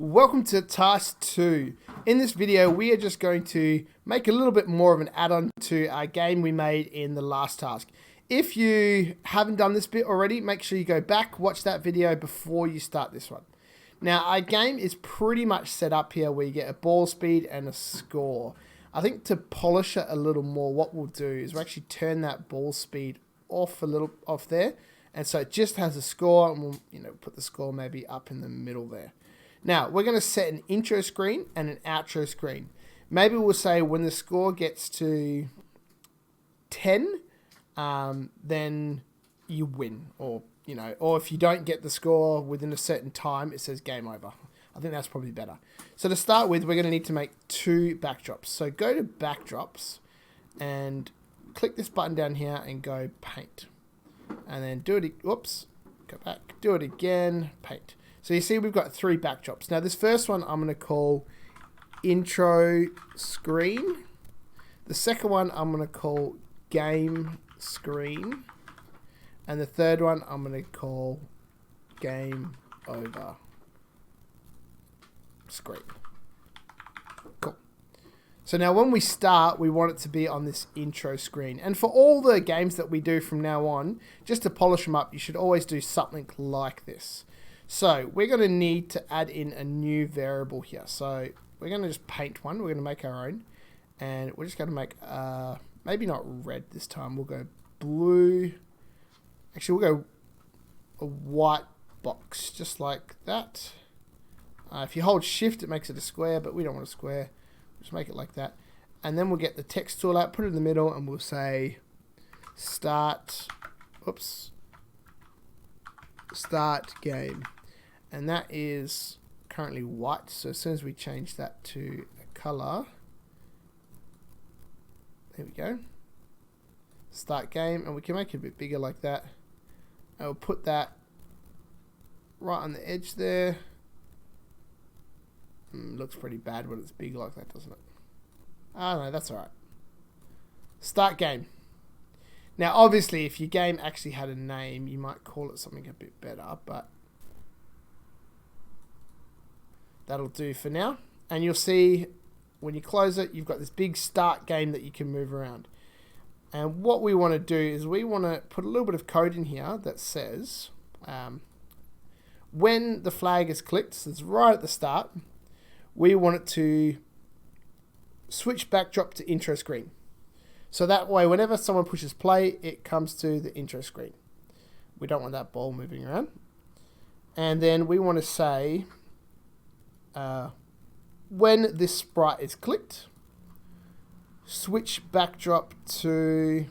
Welcome to task 2. In this video we are just going to make a little bit more of an add-on to our game we made in the last task. If you haven't done this bit already, make sure you go back, watch that video before you start this one. Now our game is pretty much set up here where you get a ball speed and a score. I think to polish it a little more, what we'll do is we'll actually turn that ball speed off a little off there, and so it just has a score, and we'll put the score maybe up in the middle there. Now, we're going to set an intro screen and an outro screen. Maybe we'll say when the score gets to 10, then you win. Or if you don't get the score within a certain time, it says game over. I think that's probably better. So to start with, we're going to need to make 2 backdrops. So go to backdrops and click this button down here and go paint. And then do it, whoops, go back, do it again, paint. So you see we've got 3 backdrops. Now this first one I'm going to call intro screen. The second one I'm going to call game screen. And the third one I'm going to call game over screen. Cool. So now when we start, we want it to be on this intro screen. And for all the games that we do from now on, just to polish them up, you should always do something like this. So we're going to need to add in a new variable here. So we're going to just paint one. We're going to make our own. And we're just going to make, maybe not red this time. We'll go blue. Actually, we'll go a white box, just like that. If you hold shift, it makes it a square, but we don't want a square. Just make it like that. And then we'll get the text tool out, put it in the middle, and we'll say start game. And that is currently white. So as soon as we change that to a color, there we go. Start game, and we can make it a bit bigger like that. And we'll put that right on the edge there. Looks pretty bad when it's big like that, doesn't it? Oh no, that's alright. Start game. Now obviously if your game actually had a name, you might call it something a bit better, but that'll do for now. And you'll see when you close it, you've got this big start game that you can move around. And what we want to do is we want to put a little bit of code in here that says when the flag is clicked, so it's right at the start, we want it to switch backdrop to intro screen. So that way, whenever someone pushes play, it comes to the intro screen. We don't want that ball moving around. And then we want to say when this sprite is clicked, switch backdrop to,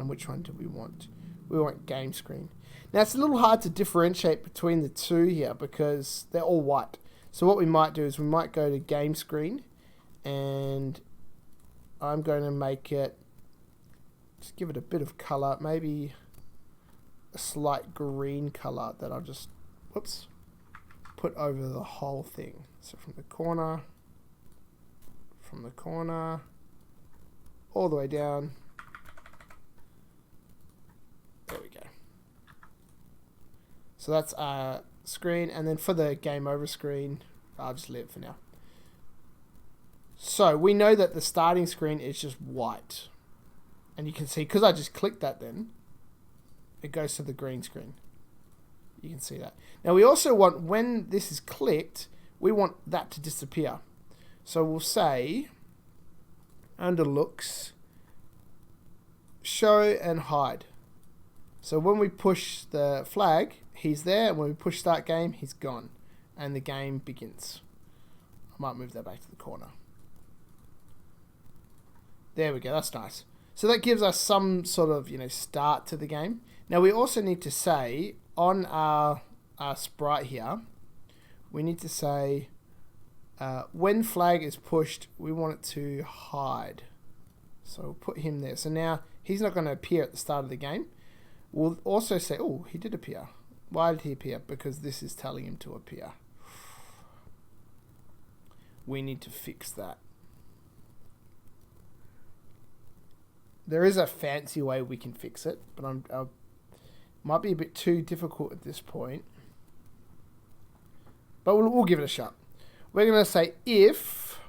which one do we want? We want game screen. Now it's a little hard to differentiate between the two here because they're all white. So what we might do is we might go to game screen, and I'm going to make it, just give it a bit of color, maybe a slight green color that I'll just, put over the whole thing. So from the corner, all the way down. There we go. So that's our screen, and then for the game over screen, I'll just leave it for now. So we know that the starting screen is just white. And you can see, because I just clicked that then, it goes to the green screen. You can see that. Now we also want, when this is clicked, we want that to disappear. So we'll say, under looks, show and hide. So when we push the flag, he's there, and when we push start game, he's gone. And the game begins. I might move that back to the corner. There we go, that's nice. So that gives us some sort of, start to the game. Now we also need to say, on our sprite here, we need to say, when flag is pushed, we want it to hide. So we'll put him there. So now he's not going to appear at the start of the game. We'll also say, oh, he did appear. Why did he appear? Because this is telling him to appear. We need to fix that. There is a fancy way we can fix it, but might be a bit too difficult at this point. but we'll give it a shot. We're going to say if,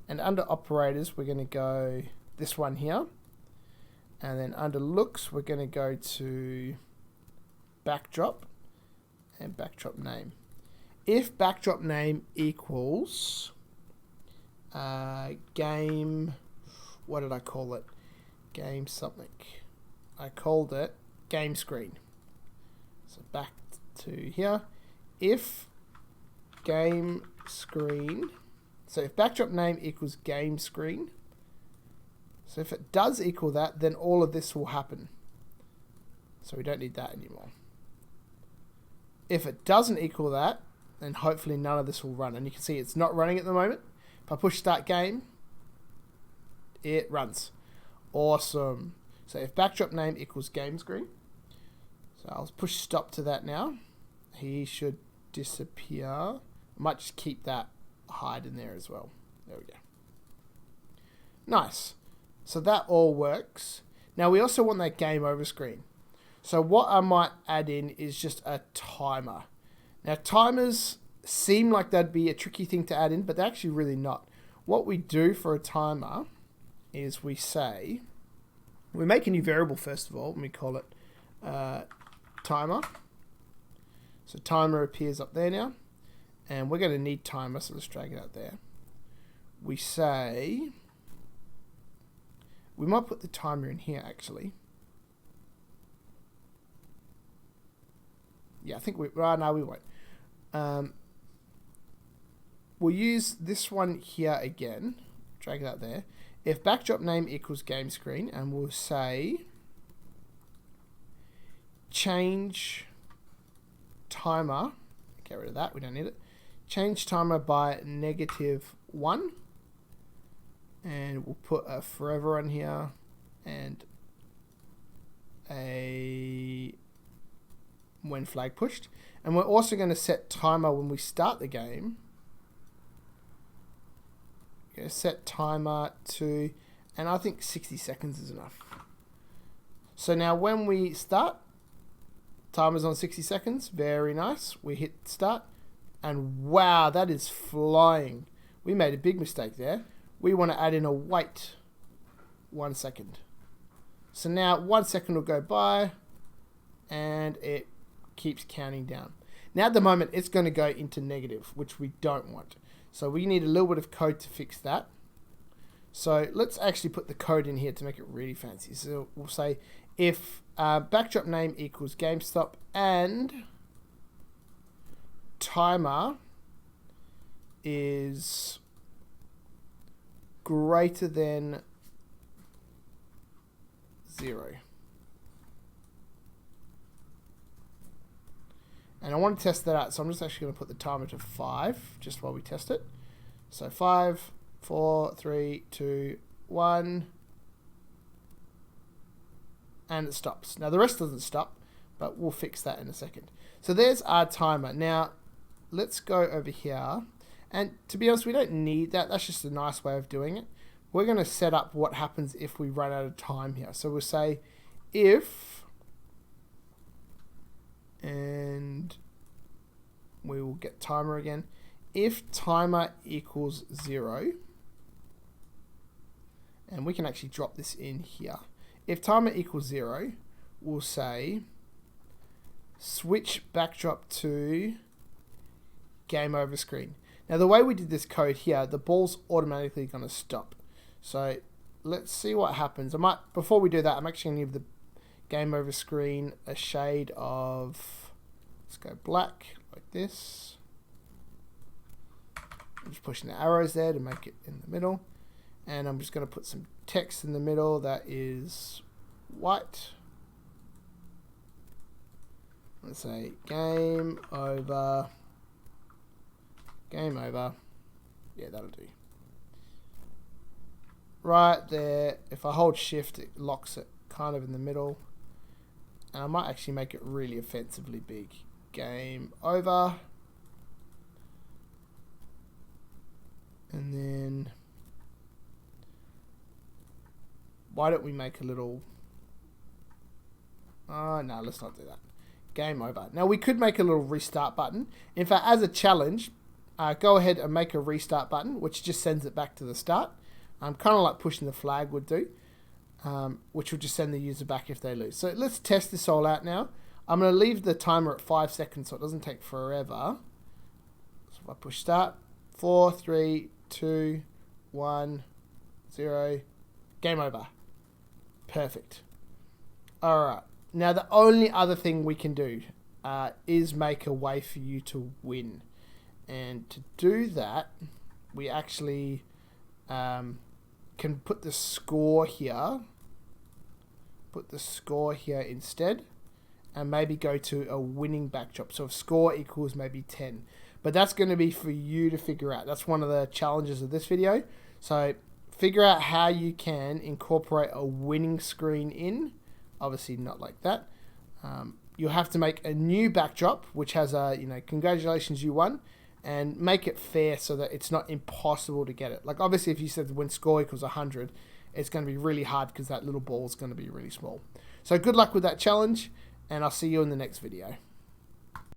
and under operators, we're going to go this one here. And then under looks, we're going to go to backdrop and backdrop name. If backdrop name equals game, what did I call it? Game something. I called it game screen. So back to here. If game screen, so if backdrop name equals game screen, so if it does equal that, then all of this will happen. So we don't need that anymore. If it doesn't equal that, then hopefully none of this will run. And you can see it's not running at the moment. If I push start game, it runs. Awesome. So if backdrop name equals game screen, so I'll push stop to that now. He should disappear. I might just keep that hide in there as well. There we go. Nice. So that all works. Now we also want that game over screen. So what I might add in is just a timer. Now timers seem like that'd be a tricky thing to add in, but they're actually really not. What we do for a timer is we say, we make a new variable first of all, and we call it timer. So timer appears up there now, and we're going to need timer, so let's drag it out there. We say, we might put the timer in here actually. Yeah, I think no, we won't. We'll use this one here again, drag it out there. If backdrop name equals game screen, and we'll say change timer, get rid of that, we don't need it. Change timer by -1, and we'll put a forever on here and a when flag pushed. And we're also going to set timer when we start the game. We're going to set timer to, and I think 60 seconds is enough. So now when we start, timer's on 60 seconds. Very nice. We hit start, and wow, that is flying. We made a big mistake there. We want to add in a wait 1 second. So now 1 second will go by, and it keeps counting down. Now at the moment it's going to go into negative, which we don't want. So we need a little bit of code to fix that. So let's actually put the code in here to make it really fancy. So we'll say if backdrop name equals GameStop and timer is greater than 0. And I want to test that out, so I'm just actually going to put the timer to 5, just while we test it. So 5, 4, 3, 2, 1, and it stops. Now the rest doesn't stop, but we'll fix that in a second. So there's our timer. Now let's go over here, and to be honest, we don't need that. That's just a nice way of doing it. We're going to set up what happens if we run out of time here. So we'll say if, and we will get timer again. If timer equals 0, and we can actually drop this in here. If timer equals 0, we'll say switch backdrop to game over screen. Now the way we did this code here, the ball's automatically going to stop. So let's see what happens. Before we do that, I'm actually going to give the game over screen a shade of, let's go black like this. I'm just pushing the arrows there to make it in the middle, and I'm just going to put some text in the middle that is white. Let's say game over. Yeah, that'll do. Right there, if I hold shift, it locks it kind of in the middle. And I might actually make it really offensively big. Game over. And then, why don't we make a little, no, let's not do that. Game over. Now we could make a little restart button. In fact, as a challenge, go ahead and make a restart button, which just sends it back to the start. Kind of like pushing the flag would do, which will just send the user back if they lose. So let's test this all out now. I'm going to leave the timer at 5 seconds so it doesn't take forever. So if I push start, 4, 3, 2, 1, 0, game over. Perfect. All right. Now the only other thing we can do is make a way for you to win. And to do that, we actually can put the score here. Put the score here instead. And maybe go to a winning backdrop. So if score equals maybe 10. But that's going to be for you to figure out. That's one of the challenges of this video. So figure out how you can incorporate a winning screen in. Obviously not like that. You'll have to make a new backdrop, which has a, congratulations, you won, and make it fair so that it's not impossible to get it. Like obviously if you said when score equals 100, it's going to be really hard because that little ball is going to be really small. So good luck with that challenge, and I'll see you in the next video.